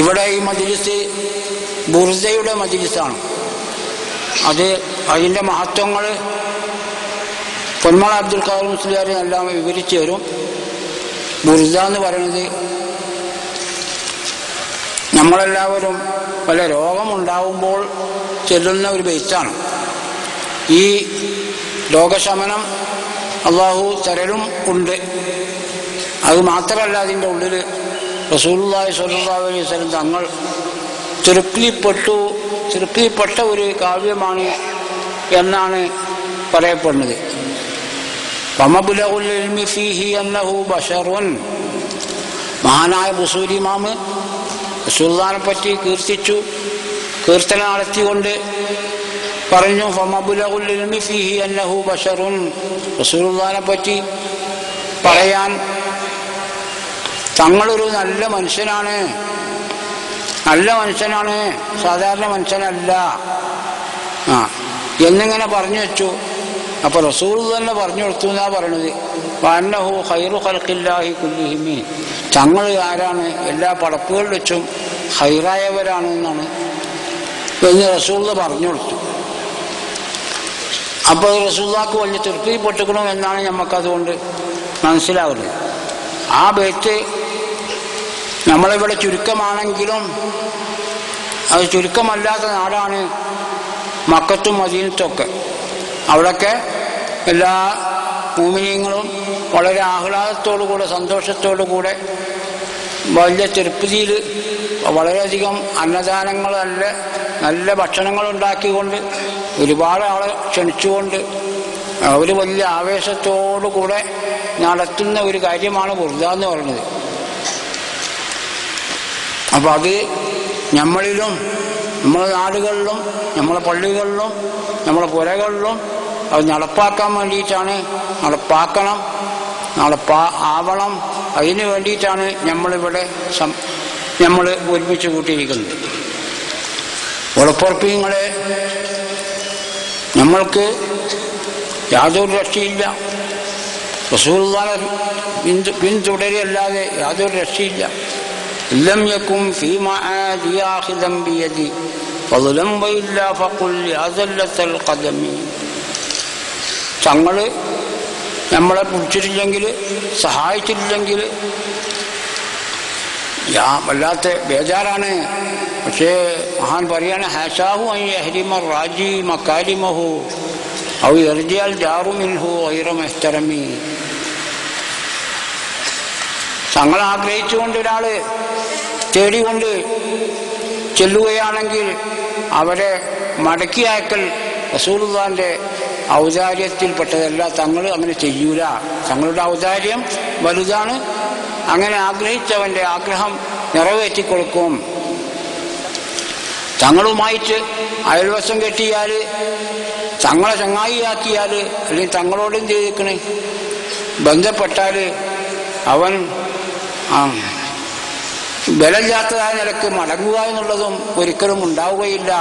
ഇവിടെ ഈ മജ്‌ലിസ് ബുർദയുടെ മജ്‌ലിസാണ്. അതിൻ്റെ മഹത്വങ്ങൾ പൊന്മള അബ്ദുൽ ഖാദർ മുസ്ലിയാർ എല്ലാം വിവരിച്ചു തരും. ബുർദ എന്ന് പറയുന്നത് നമ്മളെല്ലാവരും വല്ല രോഗമുണ്ടാകുമ്പോൾ ചെല്ലുന്ന ഒരു ബൈത്താണ്. ഈ രോഗശമനം അള്ളാഹു തരലും ഉണ്ട്. അത് മാത്രമല്ല, അതിൻ്റെ ഉള്ളിൽ റസൂലുള്ളാഹി സ്വല്ലല്ലാഹു അലൈഹി വസല്ലം തങ്ങൾ തൃപ്തിപ്പെട്ട ഒരു കാവ്യമാണ് എന്നാണ് പറയപ്പെടുന്നത്. വമബ്ലഗുൽ ഇൽമി ഫീഹി അന്നഹു ബശറുൻ. മഹാനായ ബുസൂരി ഇമാമ് റസൂലുള്ളാഹിനെ പറ്റി കീർത്തന നടത്തിക്കൊണ്ട് പറഞ്ഞു, വമബ്ലഗുൽ ഇൽമി ഫീഹി അന്നഹു ബശറുൻ. റസൂലുള്ളാഹിനെ പറ്റി പറയാൻ തങ്ങളൊരു നല്ല മനുഷ്യനാണ്, സാധാരണ മനുഷ്യനല്ല എന്നിങ്ങനെ പറഞ്ഞു വെച്ചു. അപ്പൊ റസൂൽ തന്നെ പറഞ്ഞു കൊടുത്തു എന്നാ പറയണത്. വഅന്നഹു ഖൈറു ഖൽഖില്ലാഹി കുല്ലിഹിം. തങ്ങൾ ആരാണ്? എല്ലാ പടപ്പുകൾ വെച്ചും ഖൈറായവരാണ് എന്നാണ് എന്ന് റസൂൽ പറഞ്ഞു കൊടുത്തു. അപ്പോൾ റസൂലുള്ളാഹിക്ക് വലിയ തൃപ്തിപ്പെട്ടുക്കണം എന്നാണ് നമുക്കതുകൊണ്ട് മനസ്സിലാവുന്നത്. ആ ബൈത്ത് നമ്മളിവിടെ ചുരുക്കമാണെങ്കിലും അത് ചുരുക്കമല്ലാത്ത നാടാണ് മക്കത്തും മദീനത്തൊക്കെ. അവിടെയൊക്കെ എല്ലാ മുഅ്മിനീങ്ങളും വളരെ ആഹ്ലാദത്തോടുകൂടെ സന്തോഷത്തോടുകൂടെ വലിയ തൃപ്തിയിൽ വളരെയധികം അന്നദാനങ്ങൾ, നല്ല ഭക്ഷണങ്ങൾ ഉണ്ടാക്കിക്കൊണ്ട് ഒരുപാട് ആളെ ക്ഷണിച്ചുകൊണ്ട് അവർ വലിയ ആവേശത്തോടുകൂടെ നടത്തുന്ന ഒരു കാര്യമാണ് ബുർദ എന്ന് പറയുന്നത്. അപ്പം അത് നമ്മളിലും നമ്മളെ നാടുകളിലും നമ്മളെ പള്ളികളിലും നമ്മളെ പുരകളിലും അത് നടപ്പാക്കാൻ വേണ്ടിയിട്ടാണ്, ആവണം. അതിന് വേണ്ടിയിട്ടാണ് നമ്മൾ ഒരുമിച്ച് കൂട്ടിയിരിക്കുന്നത്. ഉറപ്പുറപ്പിങ്ങളെ നമ്മൾക്ക് യാതൊരു രക്ഷയില്ല. റസൂലുള്ളാഹിയെ പിന്തുടരല്ലാതെ യാതൊരു രക്ഷയില്ല. ലം യകും ഫീ മആദി ആഖിദൻ ബിയദി ഫളലം വഇല്ലാ ഫഖുൽ യാ സല്ലത്തൽ ഖദമി. തങ്ങള് നമ്മളെ പിടിച്ചിട്ടില്ലെങ്കിൽ, സഹായിച്ചിട്ടില്ലെങ്കിൽ വല്ലാത്ത ബേജാറാണ്. പക്ഷേ മഹാൻ പറയാണ്, ഹാശാഹു അൻ യഹ്രിമ റാജി മകാരിമഹു ഔ യർജിഅൽ ജാറു മിൻഹു ഗൈറ മുഹ്തറമി. തങ്ങൾ ആഗ്രഹിച്ചുകൊണ്ട് ഒരാള് തേടിക്കൊണ്ട് ചെല്ലുകയാണെങ്കിൽ അവരെ മടക്കി അയക്കൽ റസൂലുള്ളാഹിന്റെ ഔദാര്യത്തിൽപ്പെട്ടതല്ല. തങ്ങൾ അങ്ങനെ ചെയ്യൂല. തങ്ങളുടെ ഔദാര്യം വലുതാണ്. അങ്ങനെ ആഗ്രഹിച്ചവന്റെ ആഗ്രഹം നിറവേറ്റിക്കൊടുക്കും. തങ്ങളുമായിട്ട് അയൽവശം കെട്ടിയാൽ, തങ്ങളെ ചങ്ങായിയാക്കിയാൽ, അല്ലെങ്കിൽ തങ്ങളോട് എന്ത് ചെയ്തിരിക്കണേ ബന്ധപ്പെട്ടാൽ അവൻ ബലമില്ലാത്തതായ നിലക്ക് മടങ്ങുക എന്നുള്ളതും ഒരിക്കലും ഉണ്ടാവുകയില്ല.